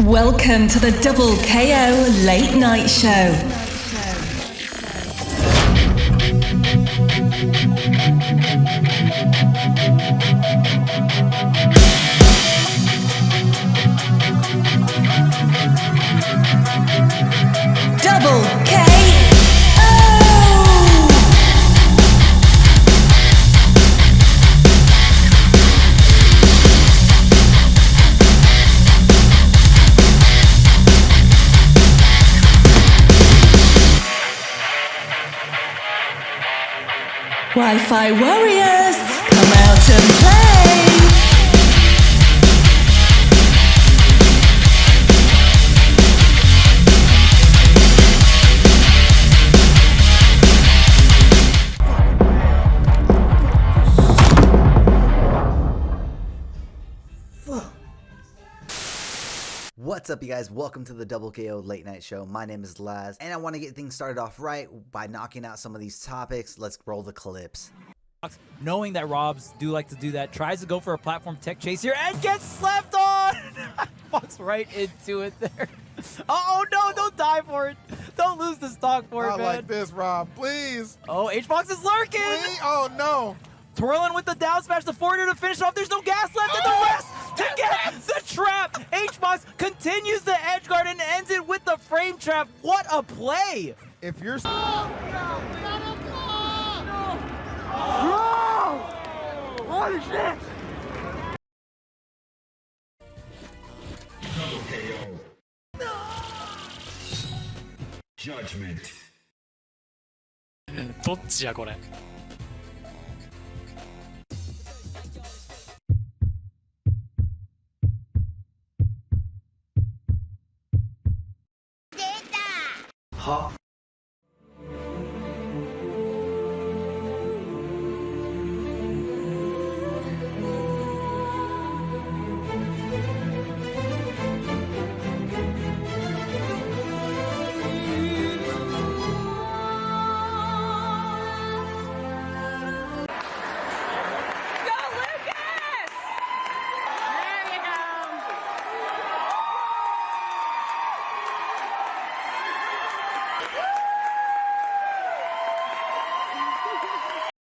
Welcome to the Double KO Late Night Show. Double KO! Wi-Fi warriors, come out and play! What's up, you guys? Welcome to the Double KO Late Night Show. My name is Laz, and I want to get things started off right by knocking out some of these topics. Let's roll the clips. Knowing that Robs do like to do that, tries to go for a platform tech chase here and gets slept on! Walks right into it there. Oh no, don't die for it. Don't lose the stock for it, man. Not like this, Rob, please. Oh, H-Box is lurking! Please? Oh no. Twirling with the down smash, the forwarder to finish off. There's no gas left, and the rest to get the trap. H-Box continues the edge guard and ends it with the frame trap. What a play! If you're Holy shit! Double KO. Judgment. どっちやこれ。Ha!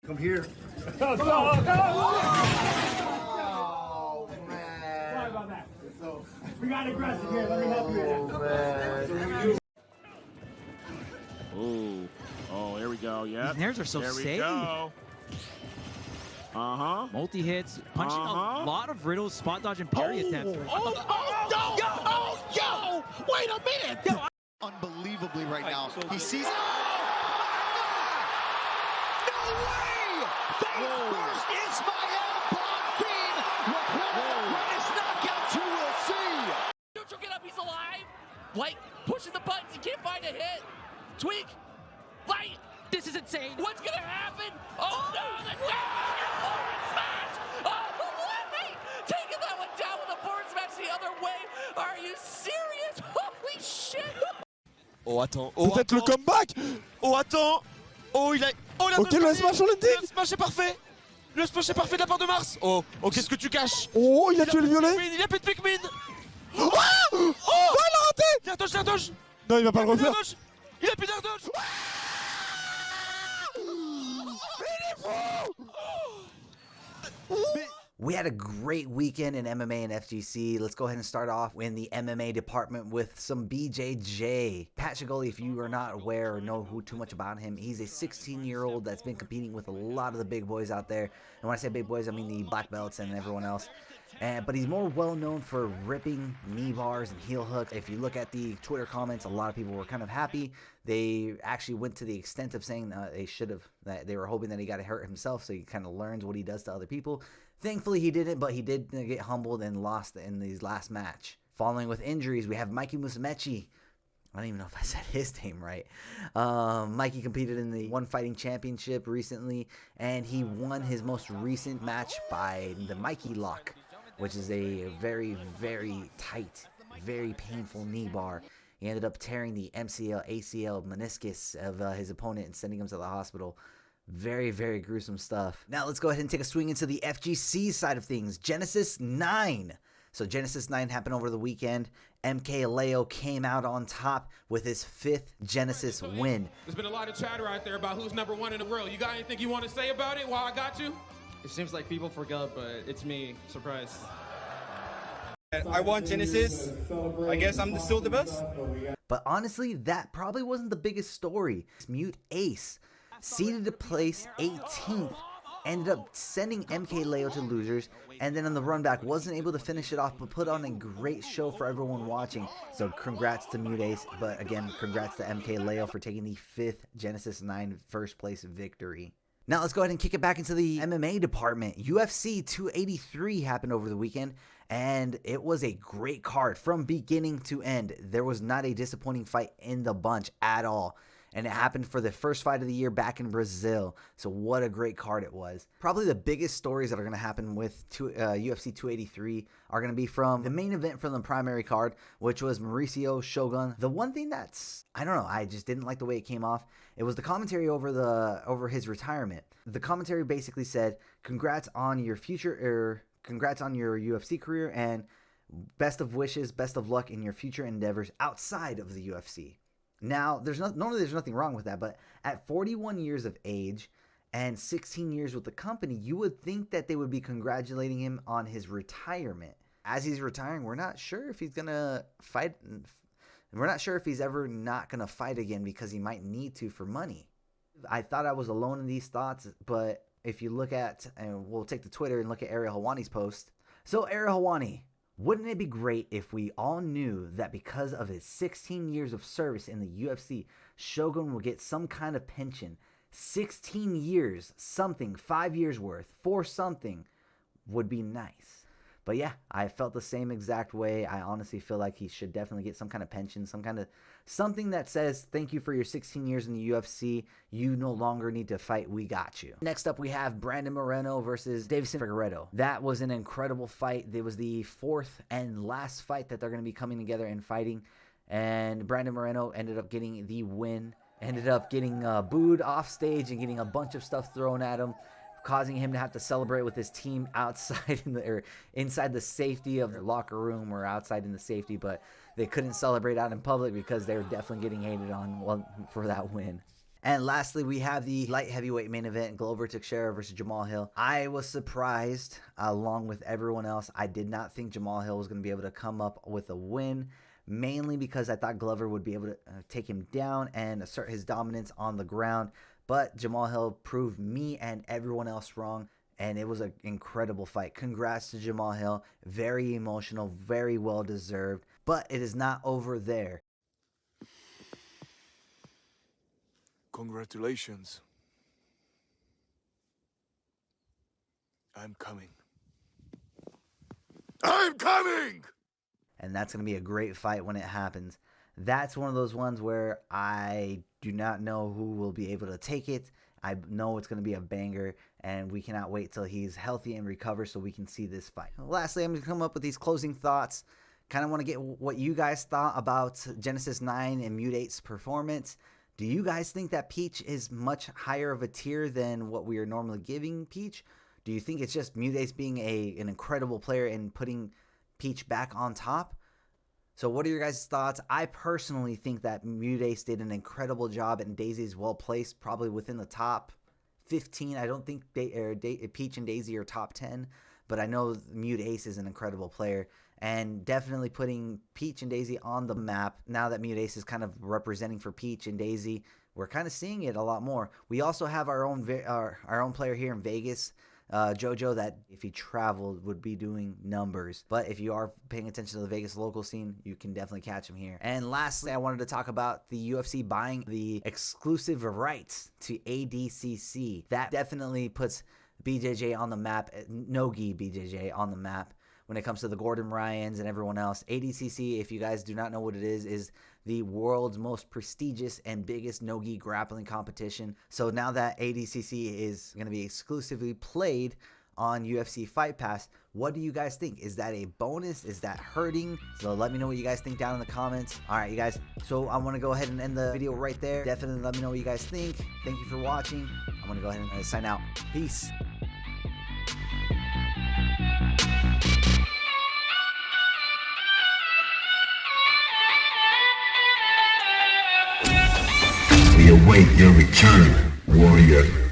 Come here. Oh, man. Sorry about that. We got aggressive here. Let me help you with Ooh. Oh, here we go. Yeah. These nairs are so there we safe. go. Uh-huh. Multi-hits, punching a lot of riddles, spot dodge, and parry attempts. Yo! Wait a minute! Yo, Unbelievably right now. He sees. First Ismael Bonfim. Greatest knockouts you will see. Neutral get up, he's alive. Light pushes the buttons, he can't find a hit. Tweak. Light. This is insane. What's gonna happen? Oh no, the forward smash. Oh, let me taking that one down with a forward smash the other way. Are you serious? Holy shit. Oh, attends. Oh, Peut-être le comeback. Oh, attends. Oh, il a... Oh, il a... Ok, le smash on l'ending. Le smash est parfait. Le smash est parfait de la part de Mars. Oh, qu'est-ce que tu caches? Oh, il a tué le violet. Il a plus de Pikmin. Oh, il a raté. Il a dodge. Non, il va pas le refaire. Il a plus d'air dodge. We had a great weekend in MMA and FGC. Let's go ahead and start off in the MMA department with some BJJ. Pat Shigoli, if you are not aware or know too much about him, he's a 16-year-old that's been competing with a lot of the big boys out there. And when I say big boys, I mean the black belts and everyone else. But he's more well known for ripping knee bars and heel hooks. If you look at the Twitter comments, a lot of people were kind of happy. They actually went to the extent of saying that they were hoping that he got hurt himself, so he kind of learns what he does to other people. Thankfully, he didn't, but he did get humbled and lost in his last match. Following with injuries, we have Mikey Musumeci. I don't even know if I said his name right. Mikey competed in the One Fighting Championship recently, and he won his most recent match by the Mikey Lock, which is a very, very tight, very painful knee bar. He ended up tearing the MCL, ACL, meniscus of his opponent and sending him to the hospital. Very, very gruesome stuff. Now let's go ahead and take a swing into the FGC side of things. Genesis 9 So Genesis 9 happened over the weekend. MK Leo came out on top with his 5th Genesis win. There's been a lot of chatter out there about who's number 1 in the world. You got anything you want to say about it while I got you? It seems like people forgot, but it's me. Surprise. I won Genesis. I guess I'm still the best. But honestly, that probably wasn't the biggest story. Mute Ace, seeded to place 18th, ended up sending MK Leo to losers, and then on the run back wasn't able to finish it off, but put on a great show for everyone watching. So congrats to Mute Ace, but again, congrats to MK Leo for taking the 5th Genesis 9 first place victory. Now let's go ahead and kick it back into the MMA department. UFC 283 happened over the weekend, and it was a great card from beginning to end. There was not a disappointing fight in the bunch at all. And it happened for the first fight of the year back in Brazil. So what a great card it was. Probably the biggest stories that are going to happen with UFC 283 are going to be from the main event from the primary card, which was Mauricio Shogun. The one thing that's, I don't know, I just didn't like the way it came off. It was the commentary over his retirement. The commentary basically said, congrats on your future, congrats on your UFC career, and best of wishes, best of luck in your future endeavors outside of the UFC. Now, normally there's nothing wrong with that, but at 41 years of age and 16 years with the company, you would think that they would be congratulating him on his retirement. As he's retiring, we're not sure if he's going to fight. We're not sure if he's ever not going to fight again because he might need to for money. I thought I was alone in these thoughts, but if you look at, and we'll take to Twitter and look at Ariel Helwani's post. So Ariel Helwani, wouldn't it be great if we all knew that because of his 16 years of service in the UFC, Shogun will get some kind of pension? 16 years, something, 5 years worth, for something would be nice. But yeah, I felt the same exact way. I honestly feel like he should definitely get some kind of pension, something that says, thank you for your 16 years in the UFC. You no longer need to fight. We got you. Next up, we have Brandon Moreno versus Davison Figueiredo. That was an incredible fight. It was the 4th and last fight that they're going to be coming together and fighting. And Brandon Moreno ended up getting the win. Ended up getting booed off stage and getting a bunch of stuff thrown at him, causing him to have to celebrate with his team outside or inside the safety of the locker room or outside in the safety, but they couldn't celebrate out in public because they were definitely getting hated on for that win. And lastly, we have the light heavyweight main event, Glover Teixeira versus Jamal Hill. I was surprised, along with everyone else. I did not think Jamal Hill was going to be able to come up with a win, mainly because I thought Glover would be able to take him down and assert his dominance on the ground. But Jamal Hill proved me and everyone else wrong, and it was an incredible fight. Congrats to Jamal Hill. Very emotional, very well deserved. But it is not over there. Congratulations. I'm coming. I'm coming! And that's going to be a great fight when it happens. That's one of those ones where I do not know who will be able to take it. I know it's going to be a banger, and we cannot wait till he's healthy and recovers so we can see this fight. Lastly, I'm going to come up with these closing thoughts. Kind of want to get what you guys thought about Genesis 9 and Mute 8's performance. Do you guys think that Peach is much higher of a tier than what we are normally giving Peach? Do you think it's just Mute 8 being an incredible player and putting Peach back on top? So what are your guys' thoughts? I personally think that Mute Ace did an incredible job, and Daisy's well placed, probably within the top 15. I don't think Peach and Daisy are top 10, but I know Mute Ace is an incredible player, and definitely putting Peach and Daisy on the map. Now that Mute Ace is kind of representing for Peach and Daisy, we're kind of seeing it a lot more. We also have our own player here in Vegas, Jojo, that if he traveled would be doing numbers. But if you are paying attention to the Vegas local scene, you can definitely catch him here. And lastly, I wanted to talk about the UFC buying the exclusive rights to ADCC. That definitely puts BJJ on the map, no-gi BJJ on the map when it comes to the Gordon Ryans and everyone else. ADCC, if you guys do not know what it is the world's most prestigious and biggest no-gi grappling competition. So now that ADCC is going to be exclusively played on UFC Fight Pass, what do you guys think? Is that a bonus? Is that hurting? So let me know what you guys think down in the comments. All right, you guys. So I want to go ahead and end the video right there. Definitely let me know what you guys think. Thank you for watching. I'm going to go ahead and sign out. Peace. We await your return, warrior.